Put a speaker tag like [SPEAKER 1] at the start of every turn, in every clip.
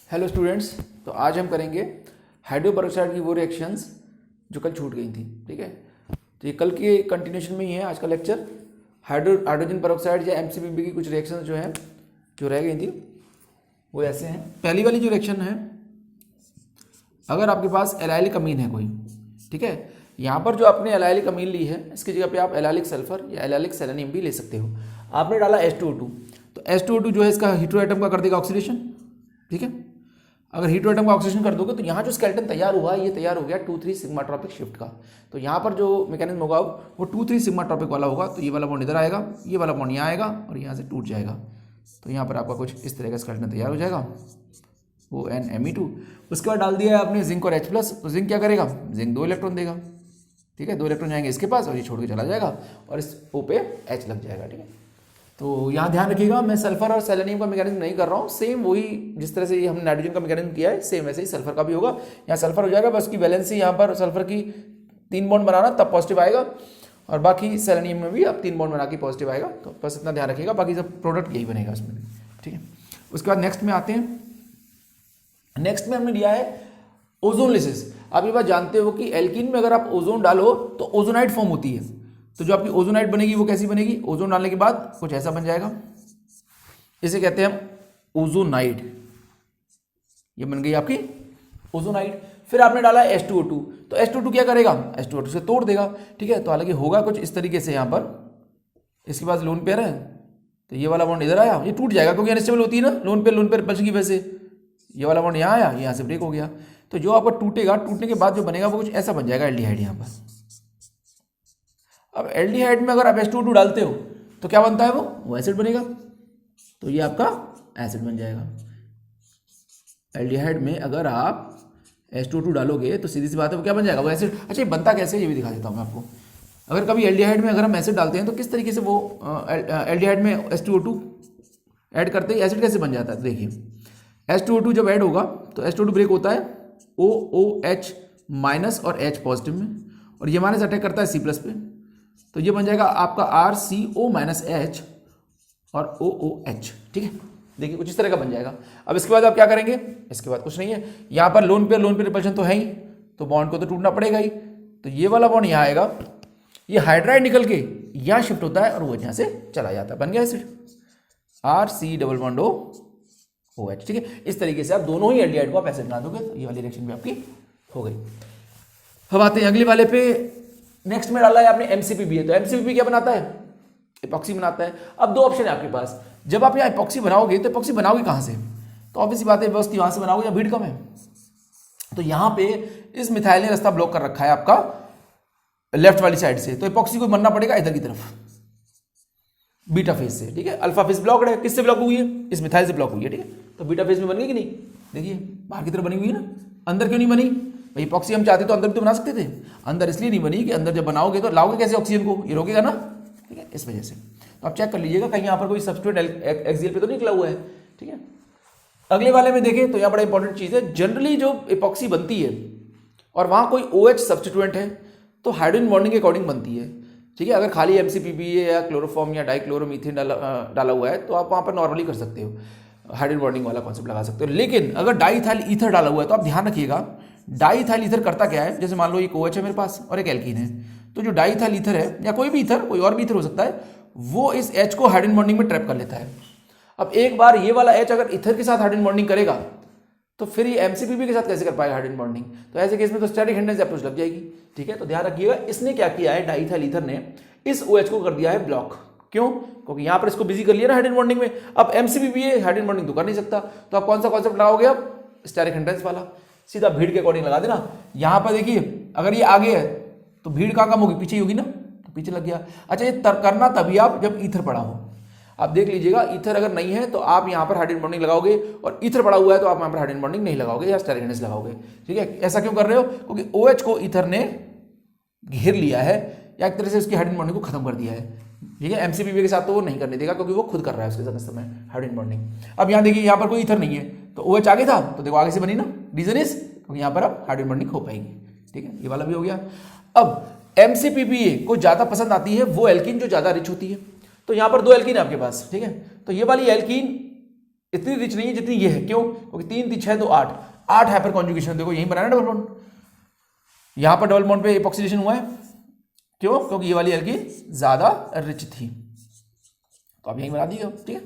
[SPEAKER 1] Hello students. तो आज हम करेंगे हाइड्रो पेरोक्साइड की वो रिएक्शंस जो कल छूट गई थी। ठीक है, तो ये कल के कंटिन्यूशन में ही है आज का लेक्चर। हाइड्रोजन पेरोक्साइड या एमसीपीबी की कुछ रिएक्शंस जो हैं जो रह गई थी वो ऐसे हैं। पहली वाली जो रिएक्शन है, अगर आपके पास एलाइलिक अमीन है कोई, ठीक है, यहाँ पर जो आपने एलाइलिक अमीन ली है इसकी जगह पे आप एलाइलिक सल्फर या एलाइलिक सेलेनियम भी ले सकते हो। आपने डाला H2O2, तो H2O2 जो है इसका हीटेरो एटम का कर देगा ऑक्सीडेशन। ठीक है, अगर हीटेरो एटम का ऑक्सीडेशन कर दोगे तो यहाँ जो स्केलेटन तैयार हुआ ये तैयार हो गया 2,3 सिग्मा ट्रॉपिक शिफ्ट का। तो यहाँ पर जो मैकेनिज्म होगा वो 2,3 सिग्मा ट्रॉपिक वाला होगा। तो ये वाला बॉन्ड इधर आएगा, ये वाला बॉन्ड यहाँ आएगा और यहाँ से टूट जाएगा। तो यहाँ पर आपका कुछ इस तरह का स्केलेटन तैयार हो जाएगा, वो NMe2। उसके बाद डाल दिया है आपने जिंक और H+, तो जिंक क्या करेगा, जिंक 2 इलेक्ट्रॉन देगा। ठीक है, 2 इलेक्ट्रॉन जाएंगे इसके पास और ये छोड़ के चला जाएगा और इस O पे H लग जाएगा। ठीक है, तो यहाँ ध्यान रखिएगा मैं सल्फर और सेलेनियम का मैकेनिज्म नहीं कर रहा हूँ, सेम वही जिस तरह से हमने नाइट्रोजन का मैकेनिज्म किया है सेम वैसे ही सल्फर का भी होगा। यहाँ सल्फर हो जाएगा, बस उसकी वैलेंसी यहाँ पर सल्फर की 3 बॉन्ड बनाना तब पॉजिटिव आएगा, और बाकी सेलेनियम में भी अब 3 बॉन्ड बना के पॉजिटिव आएगा। तो बस इतना ध्यान रखिएगा, बाकी सब प्रोडक्ट यही बनेगा उसमें भी। ठीक है, उसके बाद नेक्स्ट में आते हैं। नेक्स्ट में हमने लिया है ओजोन लिसिस। आप ये बात जानते हो कि एल्कीन में अगर आप ओजोन डालो तो ओजोनाइड फॉर्म होती है। तो जो आपकी ओजोनाइड बनेगी वो कैसी बनेगी, ओजोन डालने के बाद कुछ ऐसा बन जाएगा, इसे कहते हैं हम ओजोनाइड। ये बन गई आपकी ओजोनाइड। फिर आपने डाला H2O2, तो H2O2 क्या करेगा, H2O2 से तोड़ देगा। ठीक है, तो हालांकि होगा कुछ इस तरीके से, यहाँ पर इसके पास लोन पेयर है तो ये वाला बॉन्ड इधर आया, ये टूट जाएगा क्योंकि अनस्टेबल होती है ना लोन पेयर रिपल्शन की वजह से। ये वाला बॉन्ड यहाँ आया, यहाँ से ब्रेक हो गया। तो जो आपका टूटेगा, टूटने के बाद जो बनेगा वो कुछ ऐसा बन जाएगा एल्डिहाइड यहाँ पर। अब एल्डिहाइड में अगर आप H2O2 डालते हो तो क्या बनता है, वो एसिड बनेगा। तो ये आपका एसिड बन जाएगा। एल्डिहाइड में अगर आप H2O2 डालोगे तो सीधी सी बात है वो क्या बन जाएगा, वो एसिड। अच्छा, ये बनता कैसे ये भी दिखा देता हूँ मैं आपको। अगर कभी एल्डिहाइड में अगर हम एसिड डालते हैं तो किस तरीके से वो एल्डिहाइड में H2O2 ऐड करते ही एसिड कैसे बन जाता है। देखिए, H2O2 जब ऐड होगा तो H2O2 ब्रेक होता है OOH माइनस और H पॉजिटिव में, और ये माइनस अटैक करता है C प्लस पे। तो ये बन जाएगा आपका RCO माइनस H और OOH। ठीक है, देखिए कुछ इस तरह का बन जाएगा। अब इसके बाद आप क्या करेंगे, इसके बाद कुछ नहीं है, यहाँ पर लोन पेयर रिपल्शन तो है ही, तो बॉन्ड को तो टूटना पड़ेगा ही। तो ये वाला बॉन्ड यहाँ आएगा, ये हाइड्राइड निकल के यहाँ शिफ्ट होता है और वो यहाँ से चला जाता है, बन गया एसिड RC+OH। ठीक है, इस तरीके से आप दोनों ही एल्डिहाइड को आप एसिड बना दोगे तो ये वाली रिएक्शन भी आपकी हो गई। अब आते हैं अगले वाले पे। नेक्स्ट में डाला है आपने MCPB, तो MCPB क्या बनाता है, एपॉक्सी बनाता है। अब 2 ऑप्शन है आपके पास, जब आप यहाँ एपॉक्सी बनाओगे तो एपॉक्सी बनाओगे कहाँ से, तो ऑब्वियसली बात है बस वहाँ से बनाओगे या भीड़ कम है। तो यहाँ पे इस मिथाइल ने रास्ता ब्लॉक कर रखा है आपका लेफ्ट वाली साइड से, तो एपॉक्सी को बनना पड़ेगा इधर की तरफ बीटा फेज से। ठीक है, अल्फा फेज ब्लॉक है, किससे ब्लॉक हुई है, इस मिथाइल से ब्लॉक हुई है। ठीक है, तो बीटा फेज में बन गई कि नहीं, देखिए बाहर की तरफ बनी हुई है ना, अंदर क्यों नहीं बनी भाई, एपॉक्सी हम चाहते तो अंदर भी तो बना सकते थे, अंदर इसलिए नहीं बनी कि अंदर जब बनाओगे तो लाओगे कैसे ऑक्सीजन को, ये रोकेगा ना। ठीक है, इस वजह से। तो आप चेक कर लीजिएगा कहीं यहाँ पर कोई सब्स्टिट्यूएंट एक्सियल पे तो निकला हुआ है। ठीक है, अगले वाले में देखें तो यहाँ बड़ा इंपॉर्टेंट चीज है, जनरली जो एपॉक्सी बनती है और वहाँ कोई OH सब्स्टिट्यूएंट है तो हाइड्रोजन बॉन्डिंग के अकॉर्डिंग बनती है। ठीक है, अगर खाली MCPB या क्लोरोफॉर्म या डाइक्लोरोमीथेन डाला हुआ है तो आप वहाँ पर नॉर्मली कर सकते हो, हाइड्रोजन बॉन्डिंग वाला कॉन्सेप्ट लगा सकते हो। लेकिन अगर डाइथाइल ईथर डाला हुआ है तो आप ध्यान रखिएगा, डाइथाइल ईथर करता क्या है, जैसे मान लो एक OH है मेरे पास और एक एल्कीन है, तो जो डाइथाइल ईथर है या कोई भी ईथर, कोई और भी ईथर हो सकता है, वो इस H को हाइड्रोजन बॉन्डिंग में ट्रैप कर लेता है। अब एक बार ये वाला H अगर ईथर के साथ हाइड्रोजन बॉन्डिंग करेगा तो फिर ये MCPB के साथ कैसे कर पाएगा हाइड्रोजन बॉन्डिंग, तो ऐसे केस में तो स्टैटिक हिंड्रेंस अप्रोच लग जाएगी। ठीक है, तो ध्यान रखिएगा, इसने क्या किया है, डाइथाइल ईथर ने इस OH को कर दिया है ब्लॉक। क्यों, क्योंकि यहां पर इसको बिजी कर लिया ना हाइड्रोजन बॉन्डिंग में। अब MCPB हाइड्रोजन बॉन्डिंग तो कर नहीं सकता, तो आप कौन सा कॉन्सेप्ट लगाओगे, अब स्टैटिक हिंड्रेंस वाला, सीधा भीड़ के अकॉर्डिंग लगा देना। यहां पर देखिए अगर ये आगे है तो भीड़ कहां कम होगी, पीछे ही होगी ना, तो पीछे लग गया। अच्छा, ये करना तभी आप जब ईथर पड़ा हो, आप देख लीजिएगा ईथर अगर नहीं है तो आप यहाँ पर हाइड्रोजन बॉन्डिंग लगाओगे, और ईथर पड़ा हुआ है तो आप यहाँ पर हाइड्रोजन बॉन्डिंग नहीं लगाओगे या स्टेरिक हिंड्रेंस लगाओगे। ठीक है, ऐसा क्यों कर रहे हो, क्योंकि OH को ईथर ने घेर लिया है या एक तरह से उसकी हाइड्रोजन बॉन्डिंग को खत्म कर दिया है। ठीक है, MCPB के साथ तो वो नहीं करने देगा क्योंकि वो खुद कर रहा है उसके साथ इस समय हाइड्रोजन बॉन्डिंग। अब यहाँ देखिए यहाँ पर कोई ईथर नहीं है तो OH आगे था तो देखो आगे से बनी ना, रीजन इज क्योंकि यहाँ पर अब हाइड्रोजन बॉन्डिंग हो पाएगी। ठीक है, ये वाला भी हो गया। अब MCPB को ज्यादा पसंद आती है वो एल्कीन जो ज्यादा रिच होती है, तो यहाँ पर 2 एल्कीन है आपके पास। ठीक है, तो ये वाली एल्कीन इतनी रिच नहीं है जितनी ये है। क्यों? क्योंकि 3 3 6 2 8 8 हाइपर कॉन्जुगेशन देखो यहीं बनाना डबल बॉन्ड, यहां पर डबल बॉन्ड पे एपॉक्सीडेशन हुआ है। क्यों? क्योंकि ये वाली एल्कीन ज्यादा रिच थी, तो आप यहीं बना दिए। ठीक है,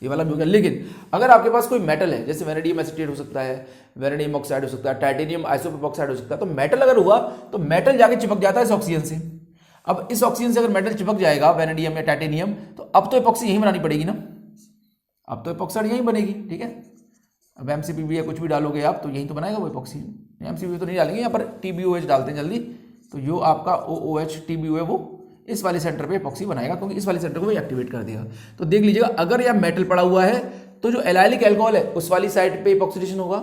[SPEAKER 1] ये वाला भी हो गया। लेकिन अगर आपके पास कोई मेटल है, जैसे वेनेडियम एसीटेट हो सकता है, वेनेडियम ऑक्साइड हो सकता है, टाइटेनियम आइसोप्रोपाइड हो सकता है, तो मेटल अगर हुआ तो मेटल जाके चिपक जाता है इस ऑक्सीजन से। अब इस ऑक्सीजन से अगर मेटल चिपक जाएगा वेनेडियम या टाइटेनियम, तो अब तो एपॉक्सी यहीं बनानी पड़ेगी ना, अब तो एपॉक्साइड यहीं बनेगी। ठीक है, अब एमसीपीबी या कुछ भी डालोगे आप तो यहीं तो बनाएगा वो एपॉक्सी। एमसीपीबी तो नहीं डालेंगे, यहाँ पर TbOH डालते हैं जल्दी, तो जो आपका OOH TbO है वो इस वाले सेंटर पे एपॉक्सी बनाएगा, क्योंकि इस वाले सेंटर को एक्टिवेट कर देगा। तो देख लीजिएगा, अगर यह मेटल पड़ा हुआ है तो जो एलाइलिक अल्कोहल है उस वाली साइड पे एपॉक्सीडेशन होगा।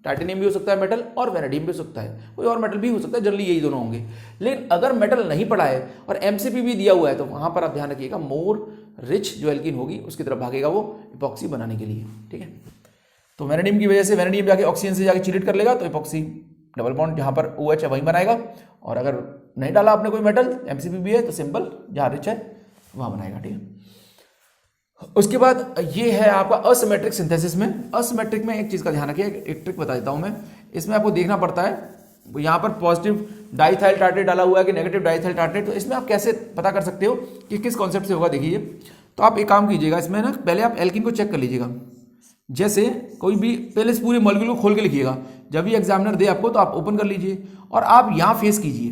[SPEAKER 1] टाइटेनियम भी हो सकता है मेटल, और वेनेडियम भी हो सकता है, कोई और मेटल भी हो सकता है, जनरली यही दोनों होंगे। लेकिन अगर मेटल नहीं पड़ा है और एमसीपीबी दिया हुआ है तो वहां पर आप ध्यान रखिएगा, मोर रिच जो एल्कीन होगी उसकी तरफ भागेगा वो एपॉक्सी बनाने के लिए। ठीक है, तो वेनेडियम की वजह से वेनेडियम जाके ऑक्सीजन से जाके चिलेट कर लेगा, तो एपॉक्सी डबल बॉन्ड जहां पर OH है वहीं बनाएगा। और अगर नहीं डाला आपने कोई मेटल, एमसीपीबी है, तो सिंपल जहां रिच है वहां बनाएगा। ठीक है, उसके बाद ये है आपका असिमेट्रिक सिंथेसिस में। असिमेट्रिक में एक चीज का ध्यान रखिए, एक ट्रिक बता देता हूं मैं। इसमें आपको देखना पड़ता है, यहाँ पर पॉजिटिव डाइथाइल टार्ट्रेट डाला हुआ है कि नेगेटिव डाइथाइल टार्ट्रेट, तो इसमें आप कैसे पता कर सकते हो कि किस कॉन्सेप्ट से होगा। देखिए, तो आप एक काम कीजिएगा, इसमें ना पहले आप एल्कीन को चेक कर लीजिएगा। जैसे कोई भी पहले इस पूरे मॉलिक्यूल को खोल के लिखिएगा, जब भी एग्जामिनर दे आपको तो आप ओपन कर लीजिए और आप यहाँ फेस कीजिए,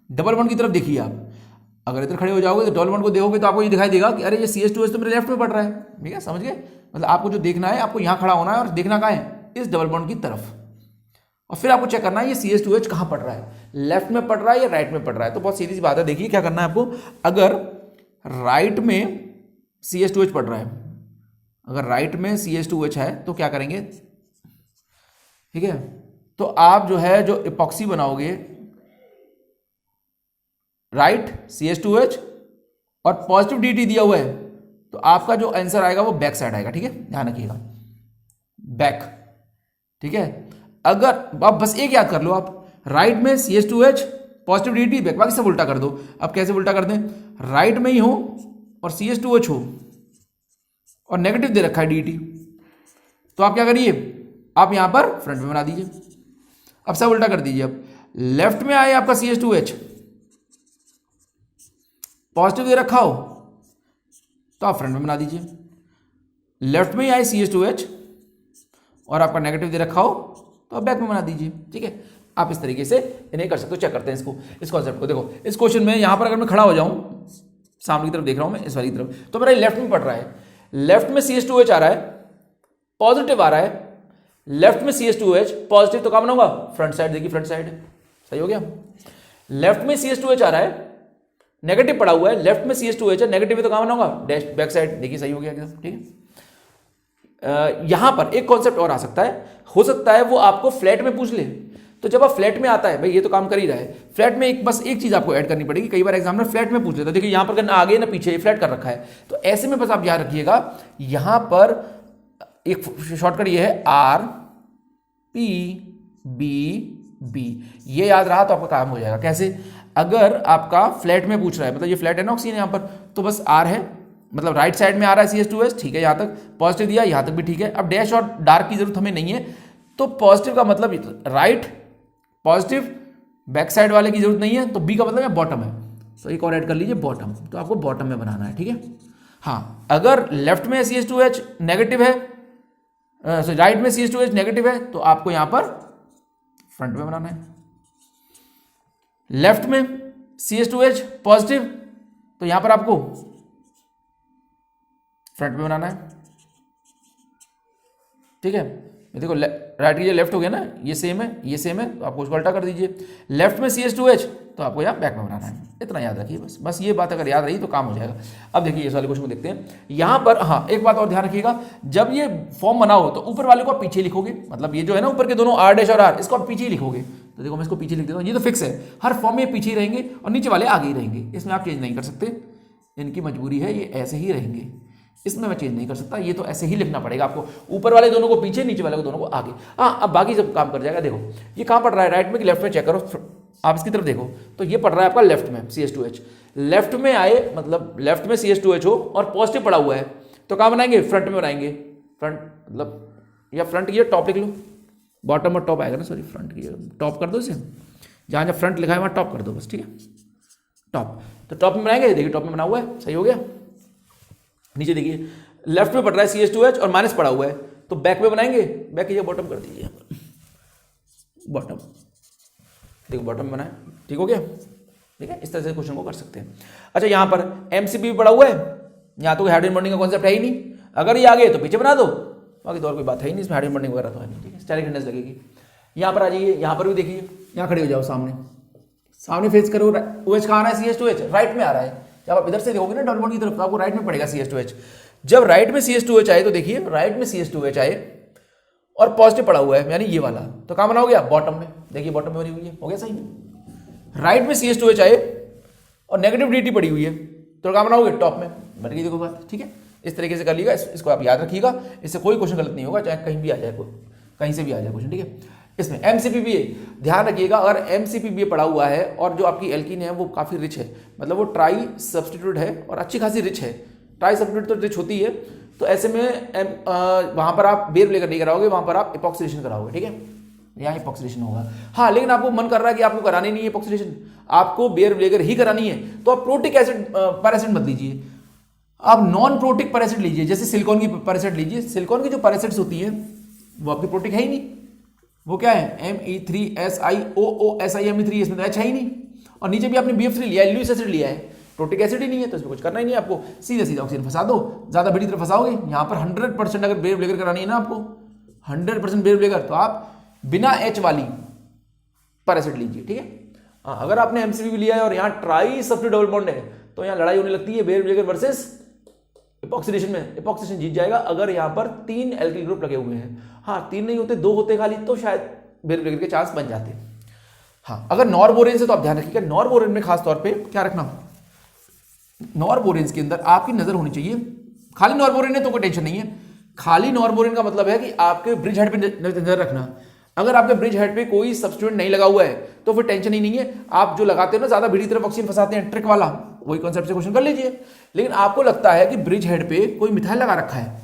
[SPEAKER 1] डबल बॉन्ड की तरफ देखिए। आप अगर इधर खड़े हो जाओगे तो डबल बॉन्ड को देखोगे तो आपको ये दिखाई देगा कि अरे ये CH2H तो मेरे लेफ्ट में पड़ रहा है। ठीक है, समझ गए? मतलब आपको जो देखना है, आपको यहाँ खड़ा होना है और देखना कहाँ है, इस डबल बॉन्ड की तरफ, और फिर आपको चेक करना है ये CH2H कहाँ पड़ रहा है, लेफ्ट में पड़ रहा है या राइट में पड़ रहा है। तो बहुत सीधी सी बात है, देखिए क्या करना है आपको। अगर राइट में CH2H पड़ रहा है, अगर राइट में CH2H है तो क्या करेंगे, ठीक है, तो आप जो है जो एपॉक्सी बनाओगे, राइट CH2H और पॉजिटिव DT दिया हुआ है, तो आपका जो आंसर आएगा वो बैक साइड आएगा। ठीक है, ध्यान रखिएगा, बैक। ठीक है, अगर आप बस एक याद कर लो, आप राइट में CH2H पॉजिटिव DT बैक, बाकी सब उल्टा कर दो। अब कैसे उल्टा कर दें, राइट में ही हो और CH2H हो और नेगेटिव दे रखा है DT, तो आप क्या करिए, आप यहां पर फ्रंट में बना दीजिए। अब सब उल्टा कर दीजिए। अब लेफ्ट में आए आपका CH2H, पॉजिटिव दे रखा हो तो आप फ्रंट में बना दीजिए। लेफ्ट में ही आए CH2H और आपका नेगेटिव दे रखा हो तो आप बैक में बना दीजिए। ठीक है, आप इस तरीके से इन्हें कर सकते हो। चेक करते हैं इसको, इस कॉन्सेप्ट को। देखो, इस क्वेश्चन में यहां पर अगर मैं खड़ा हो जाऊं, सामने की तरफ देख रहा हूं मैं, इस वाली तरफ, तो मेरा लेफ्ट में पड़ रहा है, लेफ्ट में CH2H आ रहा है, पॉजिटिव आ रहा है, लेफ्ट में CH2H पॉजिटिव, तो कहां बनाऊंगा, फ्रंट साइड। देखिए फ्रंट साइड सही हो गया। लेफ्ट में CH2H आ रहा है, नेगेटिव पड़ा हुआ है, लेफ्ट में CH2H है, नेगेटिव है, तो कहां बनाऊंगा, डैश बैक साइड। देखिए सही हो गया एकदम। ठीक है, यहां पर एक कॉन्सेप्ट और आ सकता है, हो सकता है वो आपको फ्लैट में पूछ ले, तो जब आप फ्लैट में आता है, भाई ये तो काम कर ही रहा है, फ्लैट में बस एक चीज आपको ऐड करनी पड़ेगी। कई बार एग्जामिनर फ्लैट में पूछ लेता है, देखिए यहां पर आगे ना पीछे फ्लैट कर रखा है, तो ऐसे में बस आप याद रखिएगा, यहां पर एक शॉर्टकट ये है RPBB, ये याद रहा तो आपका काम हो जाएगा। कैसे, अगर आपका फ्लैट में पूछ रहा है, मतलब ये फ्लैट है ना ऑक्सीजन यहां पर, तो बस R है, मतलब राइट साइड में आ रहा है CH2H, ठीक है, यहां तक पॉजिटिव दिया, यहां तक भी ठीक है। अब डैश और डार्क की जरूरत हमें नहीं है, तो पॉजिटिव का मतलब राइट पॉजिटिव, बैक साइड वाले की जरूरत नहीं है, तो बी का मतलब है बॉटम है, तो एक और ऐड कर लीजिए बॉटम, तो आपको बॉटम में बनाना है। ठीक है, हाँ, अगर लेफ्ट में CH2H नेगेटिव है, राइट में CH2H नेगेटिव है, तो आपको यहां पर फ्रंट में बनाना है। लेफ्ट में CH2H पॉजिटिव, तो यहां पर आपको फ्रंट में बनाना है। ठीक है, देखो राइट की लेफ्ट हो गया ना, ये सेम है, ये सेम है, तो आपको उसको उल्टा कर दीजिए। लेफ्ट में CH2H, तो आपको यहाँ बैक में बनाना है। इतना याद रखिए, बस ये बात अगर याद रही तो काम हो जाएगा। अब देखिए इस वाले क्वेश्चन को देखते हैं। यहाँ पर हाँ एक बात और ध्यान रखिएगा, जब ये फॉर्म बनाओ तो ऊपर वाले को आप पीछे लिखोगे, मतलब ये जो है ना ऊपर के दोनों R डैश और R, इसको आप पीछे ही लिखोगे। तो देखो मैं इसको पीछे लिख देता हूँ, ये तो फिक्स है, हर फॉर्म में पीछे ही रहेंगे और नीचे वाले आगे ही रहेंगे, इसमें आप चेंज नहीं कर सकते, इनकी मजबूरी है, ये ऐसे ही रहेंगे, इसमें मैं चेंज नहीं कर सकता, ये तो ऐसे ही लिखना पड़ेगा आपको, ऊपर वाले दोनों को पीछे, नीचे वाले को दोनों को आगे। हाँ अब बाकी सब काम कर जाएगा। देखो ये कहाँ पड़ रहा है, राइट में कि लेफ्ट में, चेक करो आप इसकी तरफ देखो, तो ये पड़ रहा है आपका लेफ्ट में CH2H, लेफ्ट में आए मतलब लेफ्ट में CH2H हो और पॉजिटिव पड़ा हुआ है, तो कहाँ बनाएंगे, फ्रंट में बनाएंगे। फ्रंट मतलब, या फ्रंट की टॉप लिख लो, बॉटम और टॉप आएगा ना, सॉरी फ्रंट की टॉप कर दो इसे, जहाँ जहाँ फ्रंट लिखा है वहाँ टॉप कर दो बस, ठीक है, टॉप। तो टॉप में बनाएंगे, देखिए टॉप में बना हुआ है, सही हो गया। नीचे देखिए लेफ्ट में पड़ रहा है CH2H और माइनस पड़ा हुआ है, तो बैक में बनाएंगे, बैक की बॉटम कर दीजिए, बॉटम, देखो बॉटम बनाए, ठीक हो गया, ठीक है। इस तरह से क्वेश्चन को कर सकते हैं। अच्छा यहाँ पर MCP भी पड़ा हुआ है, यहाँ तो हाइड्रोजन बॉन्डिंग का कॉन्सेप्ट है ही नहीं, अगर ये आ गए तो पीछे बना दो, बाकी तो और कोई बात है ही नहीं इसमें, हाइड्रोजन बॉन्डिंग वगैरह तो है नहीं, ठीक है, स्टेरिक हिंडनेस लगेगी। यहाँ पर आ जाइए, यहाँ पर भी देखिए, यहाँ खड़े हो जाओ, सामने सामने फेस करो, OH कहाँ आ रहा है, CH2H राइट में आ रहा है, जब आप इधर से देखोगे ना डबल बॉन्ड की तरफ, तो आपको राइट में पड़ेगा CH2H। जब राइट में CH2H आए तो देखिए राइट में CH2H आए और पॉजिटिव पड़ा हुआ है, यानी ये वाला, तो कहाँ बना हो गया, बॉटम में, देखिए बॉटम में बनी हुई है, हो गया सही। राइट में CH2H आए और नेगेटिव DT पड़ी हुई है, तो कहाँ बनाओगे, टॉप में, बन गई देखो बात, ठीक है। इस तरीके से कर लीजिएगा, इसको आप याद रखिएगा, इससे कोई क्वेश्चन गलत नहीं होगा, चाहे कहीं भी आ जाए, कहीं से भी आ जाए क्वेश्चन, ठीक है। इसमें MCPBA ध्यान रखिएगा, अगर MCPBA पड़ा हुआ है और जो आपकी एल्कीन है वो काफ़ी रिच है, मतलब वो ट्राई सब्सटीट्यूट है और अच्छी खासी रिच है, ट्राई सब्सटीट्यूट तो रिच होती है, तो ऐसे में वहाँ पर आप बेयर लेकर नहीं कराओगे, वहाँ पर आप इपॉक्सीडेशन कराओगे, ठीक है, यहाँ इपॉक्सीडेशन होगा। हाँ, लेकिन आपको मन कर रहा है कि आपको करानी नहीं है इपॉक्सीडेशन, आपको बेयर लेकर ही करानी है, तो आप प्रोटिक एसिड पैरासिड मत लीजिए, आप नॉन प्रोटिक पैरासिड लीजिए, जैसे सिलिकॉन की पैरासिड लीजिए। सिलिकॉन की जो पैरासिड्स होती है वो आपकी प्रोटिक है ही नहीं, वो क्या है Me3SiOOSi Me3, इसमें तो H है ही नहीं, और नीचे भी आपने BF3 लिया है, लुइस एसिड लिया है, प्रोटिक एसिड ही नहीं है, तो इसमें कुछ करना ही नहीं है आपको, सीधे सीधे ऑक्सीजन फंसा दो, ज्यादा बड़ी तरफ फंसाओगे। यहाँ पर 100% अगर बेयर लेकर करानी है ना आपको, 100% बेयर लेकर, तो आप बिना H वाली पैरासिड लीजिए, ठीक है। हाँ, अगर आपने MCP लिया है और यहाँ ट्राई सब्स्टिट्यूट डबल बॉन्ड है, तो यहाँ लड़ाई होने लगती है बेयर लेकर वर्सेस इपॉक्सीडेशन में, इपॉक्सीडेशन जीत जाएगा अगर यहाँ पर 3 एल्किल ग्रुप लगे हुए हैं। हाँ, 3 नहीं होते, 2 होते खाली, तो शायद बेयर ब्रेकर के चांस बन जाते। हाँ, अगर नॉरबोरेन से, तो आप ध्यान रखिएगा, नॉरबोरेन में खास तौर पे क्या रखना, नॉरबोरेन के अंदर आपकी नजर होनी चाहिए, खाली नॉरबोरेन है तो कोई टेंशन नहीं है, खाली नॉरबोरेन का मतलब है कि आपके ब्रिज हेड पे नजर रखना। अगर आपके ब्रिज हेड पे कोई सब्स्टिट्यूएंट नहीं लगा हुआ है तो फिर टेंशन ही नहीं है, आप जो लगाते हो ना ज्यादा भीड़ी तरफ ऑक्सीजन फंसाते हैं, ट्रिक वाला, वही कॉन्सेप्ट से क्वेश्चन कर लीजिए। लेकिन आपको लगता है कि ब्रिज हेड पे कोई मिथाइल लगा रखा है,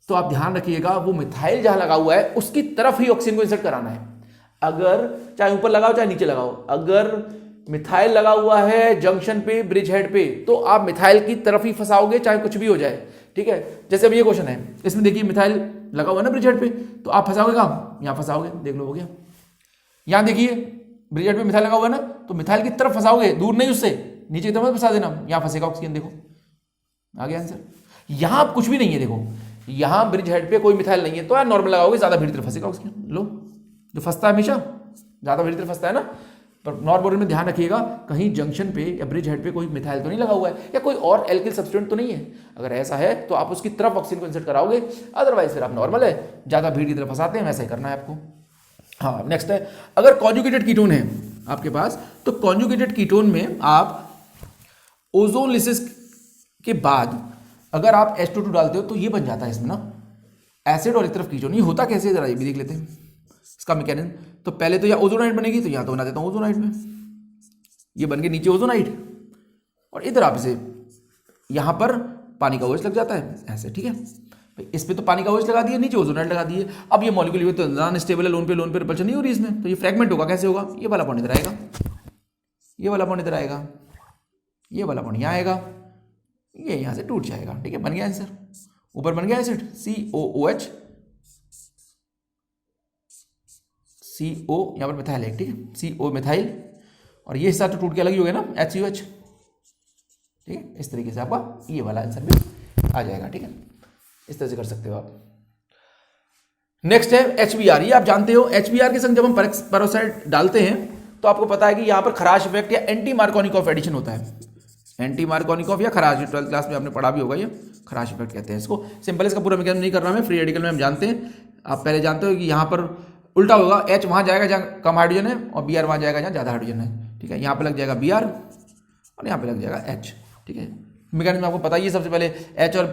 [SPEAKER 1] तो आप ध्यान रखिएगा वो मिथाइल जहां लगा हुआ है उसकी तरफ ही ऑक्सीजन को इंसर्ट कराना है। अगर चाहे ऊपर लगाओ चाहे नीचे लगाओ, अगर मिथाइल लगा हुआ है जंक्शन पे ब्रिज हेड पे, तो आप मिथाइल की तरफ ही फंसाओगे चाहे कुछ भी हो जाए, ठीक है। जैसे अब ये क्वेश्चन है, इसमें देखिए मिथाइल लगा हुआ है ना ब्रिज हेड पे, तो आप फंसाओगे कहां, यहां फंसाओगे, देख लो हो गया। यहां देखिए ब्रिज हेड पे मिथाइल लगा हुआ है ना, तो मिथाइल की तरफ फंसाओगे, दूर नहीं उससे, नीचे की तरफ मत फंसा देना, यहां फंसेगा ऑक्सीजन, देखो आ गया आंसर। यहां कुछ भी नहीं है, देखो यहां ब्रिज हेड पे कोई मिथाइल नहीं है, तो यार नॉर्मल लगाओगे, ज्यादा भीड़ तरफ फंसेगा ऑक्सीजन, लो जो फंसता है हमेशा ज्यादा भीड़ तरफ फंसता है ना। पर नॉरबोरेन में ध्यान रखिएगा कहीं जंक्शन पे या ब्रिज हेड पे कोई मिथाइल तो नहीं लगा हुआ है, या कोई और एल्किल सब्स्टिट्यूएंट तो नहीं है। अगर ऐसा है तो आप उसकी तरफ ऑक्सीजन को इंसर्ट कराओगे, अदरवाइज फिर आप नॉर्मल है, ज्यादा भीड़ की तरफ फंसाते हैं, वैसा ही करना है आपको। हाँ, नेक्स्ट है, अगर कॉन्जुगेटेड कीटोन है आपके पास, तो कॉन्जुगेटेड कीटोन में आप ओजोन लिसिस के बाद अगर आप H2 डालते हो तो ये बन जाता है इसमें ना एसिड और एक तरफ कीटोन। ये होता कैसे, जरा ये भी देख लेते हैं इसका मैकेनिज्म। तो पहले तो यहाँ ओजोनाइड बनेगी, तो यहाँ तो बना देता हूँ ओजोनाइड में, ये बन के नीचे ओजोनाइड, और इधर आप इसे यहाँ पर पानी का OH लग जाता है ऐसे, ठीक है। इस पे तो पानी का OH लगा दिया, नीचे ओजोनाइड लगा दिए। अब ये मॉलिक्यूल तो नॉन स्टेबल है, लोन पे रिपल्शन नहीं हो रही इसमें, तो ये फ्रेगमेंट होगा, कैसे होगा, ये वाला बॉन्ड इधर आएगा, ये वाला बॉन्ड इधर आएगा, ये वाला बॉन्ड यहाँ आएगा, ये यहाँ से टूट जाएगा, ठीक है। बन गया आंसर, ऊपर बन गया एसिड COOH, CO यहाँ पर मिथाइल है, ठीक है, CO मिथाइल, और ये हिस्सा तो टूट के अलग ही हो गया ना HCOH, ठीक है। इस तरीके से आपका ये वाला आंसर भी आ जाएगा, ठीक है। इस तरह से कर सकते हो आप। नेक्स्ट है HBr, ये आप जानते हो HBr के संग जब हम पेरोक्साइड डालते हैं तो आपको पता है कि यहाँ पर खराश इफेक्ट या एंटी मार्कोनिकॉफ एडिशन होता है, एंटी मार्कोनिकॉफ या खराश, 12th क्लास में आपने पढ़ा भी होगा, ये खराश इफेक्ट कहते हैं इसको। सिंपल इसका पूरा मैकेनिज्म नहीं कर रहा मैं, फ्री रेडिकल में हम जानते हैं, आप पहले जानते हो कि यहाँ पर उल्टा होगा, H वहाँ जाएगा जहाँ कम हाइड्रोजन है और Br वहाँ जाएगा जहाँ ज़्यादा हाइड्रोजन है, ठीक है। यहाँ पे लग जाएगा Br और यहाँ पे लग जाएगा H, ठीक है। मैकेनिज्म आपको पता ही है, सबसे पहले H और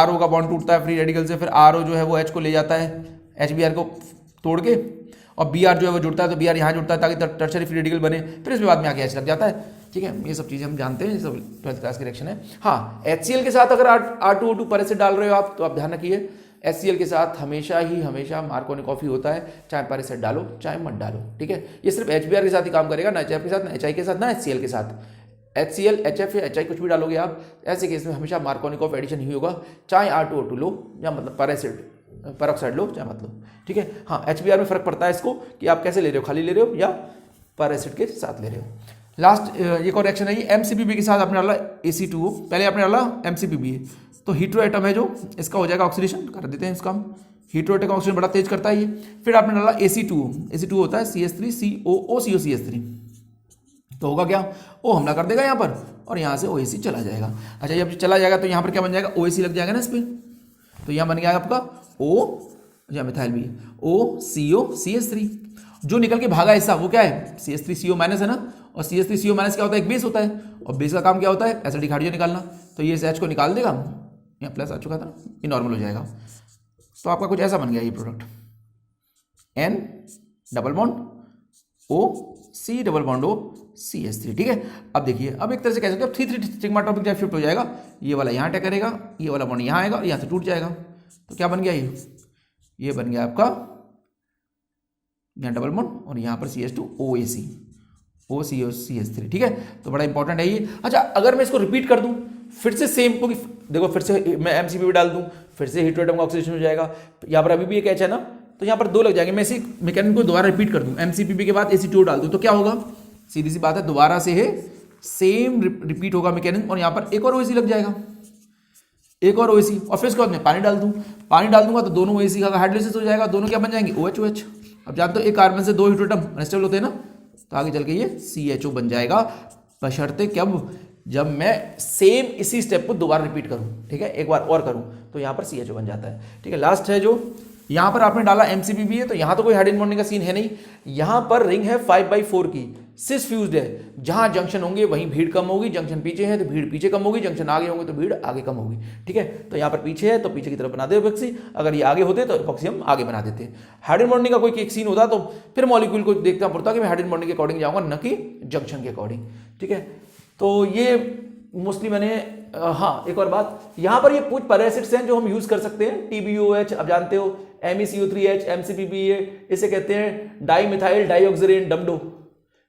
[SPEAKER 1] RO का बॉन्ड टूटता है फ्री रेडिकल से, फिर RO जो है वो H को ले जाता है HBr को तोड़ के, और Br जो है वो जुड़ता है, तो Br यहाँ जुड़ता है ताकि टर्शरी फ्री रेडिकल बने, फिर इसमें बाद में आके H लग जाता है, ठीक है। ये सब चीज़ें हम जानते हैं, ये सब 12th क्लास की रिएक्शन है। हाँ, HCl के साथ अगर R2O2 पैरासिड डाल रहे हो आप, तो आप ध्यान रखिए HCl के साथ हमेशा मार्कोनिकॉफ ही होता है, चाहे पैरासिट डालो चाहे मत डालो, ठीक है। ये सिर्फ HBr के साथ ही काम करेगा, ना HF के साथ, ना HI के साथ, ना HCl के साथ। HCl, HF या HI कुछ भी डालोगे आप, ऐसे केस में हमेशा मार्कोनिकॉफ एडिशन ही होगा, चाहे R2O2 लो या मतलब पैरोक्साइड लो चाहे मत लो, ठीक है। हाँ, HBr में फर्क पड़ता है इसको कि आप कैसे ले रहे हो, खाली ले रहे हो या पैरासिट के साथ ले रहे हो। लास्ट एक और रिएक्शन है ये MCPB के साथ आपने डाला AC2O, पहले आपने डाला MCPB, तो हीट्रो एटम है जो इसका हो जाएगा ऑक्सीडेशन, कर देते हैं इसका हम। हीट्रो एटम का ऑक्सीडेशन बड़ा तेज करता है ये। फिर आपने डाला AC2O, AC2O होता है CH3COOCO तो होगा क्या, O हमला कर देगा यहाँ पर और यहाँ से OAC चला जाएगा। अच्छा, जब चला जाएगा तो यहाँ पर क्या बन जाएगा, OAC लग जाएगा ना इस पर, तो यहाँ बन गया आपका O या मिथाइल भी OCOCH3। जो निकल के भागा हिस्सा वो क्या है, CH3CO- है ना, और CH3CO- क्या होता है, एक बेस होता है, और बेस का काम क्या होता है, एसिडिक हाइड्रोजन निकालना। तो ये H को निकाल देगा, यहाँ प्लस आ चुका था, ये नॉर्मल हो जाएगा। तो आपका कुछ ऐसा बन गया ये product, N double bond O C double bond O CH3, ठीक है। अब देखिए, अब एक तरह से कह सकते हैं 3 सिग्मा टॉपिक जब शिफ्ट हो जाएगा, ये वाला यहाँ अटैक करेगा, ये वाला बॉन्ड यहाँ आएगा, यहाँ से टूट जाएगा। तो क्या बन गया ये बन गया आपका यहाँ डबल बॉन्ड और यहाँ पर CH2OAC OCOCH3, ठीक है। तो बड़ा इंपॉर्टेंट है ये। अच्छा, अगर मैं इसको रिपीट कर दूं फिर से सेम, क्योंकि देखो फिर से मैं MCPB डाल दूं, फिर से हीट्रो एटम का ऑक्सीडेशन हो जाएगा। यहाँ पर अभी भी एक H है ना, तो यहाँ पर 2 लग जाएंगे। मैं इसी मैकेनिज्म को दोबारा रिपीट कर दूं, MCPB के बाद AC2O डाल दूं, तो क्या होगा, सीधी सी बात है, दोबारा से है सेम रिपीट होगा मैकेनिज्म, और यहाँ पर एक और OAC लग जाएगा, एक और OAC, और फिर उसके बाद मैं पानी डाल दूंगा तो दोनों OAC का हाइड्रोलाइसिस हो जाएगा, दोनों क्या बन जाएंगे, OH। अब जानते हो एक कार्बन से 2 हीट्रो एटम अनस्टेबल होते हैं ना, तो आगे चल के ये CHO बन जाएगा, बशर्ते कब, जब मैं सेम इसी स्टेप को दोबारा रिपीट करूं, ठीक है, एक बार और करूं, तो यहां पर CHO बन जाता है, ठीक है। लास्ट है जो यहां पर आपने डाला MCPB है, तो यहां तो कोई हाइड्रोजन बॉन्डिंग का सीन है नहीं, यहां पर रिंग है 5/4 की, सिस फ्यूज्ड है, जहां जंक्शन होंगे वहीं भीड़ कम होगी, जंक्शन पीछे है तो भीड़ पीछे कम होगी, जंक्शन आगे होंगे तो भीड़ आगे कम होगी, ठीक है। तो यहाँ पर पीछे है तो पीछे की तरफ बना दे एपॉक्सी, अगर ये आगे होते तो एपॉक्सी हम आगे बना देते। हाइड्रोजन बॉन्डिंग का कोई एक सीन होता तो फिर मॉलिक्यूल को देखना पड़ता कि मैं हाइड्रोजन बॉन्डिंग के अकॉर्डिंग जाऊंगा, न कि जंक्शन के अकॉर्डिंग, ठीक है। तो ये मोस्टली मैंने हाँ, एक और बात, यहाँ पर ये कुछ पैरासिट्स हैं जो हम यूज कर सकते हैं, TBOH आप जानते हो, MECO3H, MCPB, इसे कहते हैं डाईमिथाइल डाईऑक्सिरेन डमडो,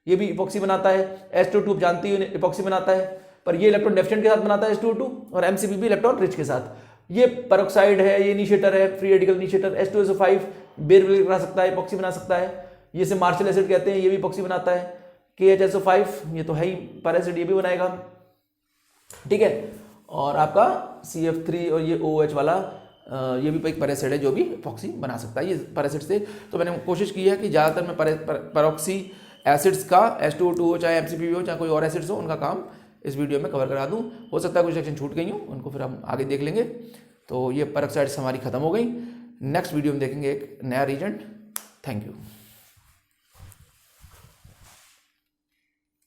[SPEAKER 1] ये भी इपॉक्सी बनाता है। H2O2 आप जानती हो इपॉक्सी बनाता है, पर ये इलेक्ट्रॉन डेफिशिएंट के साथ बनाता है H2O2, और MCPB इलेक्ट्रॉन रिच के साथ। ये पेरोक्साइड है, ये इनिशिएटर है, फ्री रेडिकल इनिशिएटर। H2SO5 बेर बना सकता है, इपॉक्सी बना सकता है, ये से मार्शल एसिड कहते हैं, ये भी इपॉक्सी बनाता है। KHSO5 ये तो है ही पैरासिड, ये भी बनाएगा, ठीक है। और आपका CF3 और ये OH वाला ये भी एक पैरासिड है जो भी इपॉक्सी बना सकता है, ये पैरासिड से। तो मैंने कोशिश की है कि ज़्यादातर मैं पैरोक्सी एसिड्स का H2O2 हो, चाहे MCPB हो, चाहे कोई और एसिड्स हो, उनका काम इस वीडियो में कवर करा दूं। हो सकता है कुछ सेक्शन छूट गई हो, उनको फिर हम आगे देख लेंगे। तो ये पैरोक्साइड्स हमारी खत्म हो गई। नेक्स्ट वीडियो में देखेंगे एक नया रीजेंट। Thank you.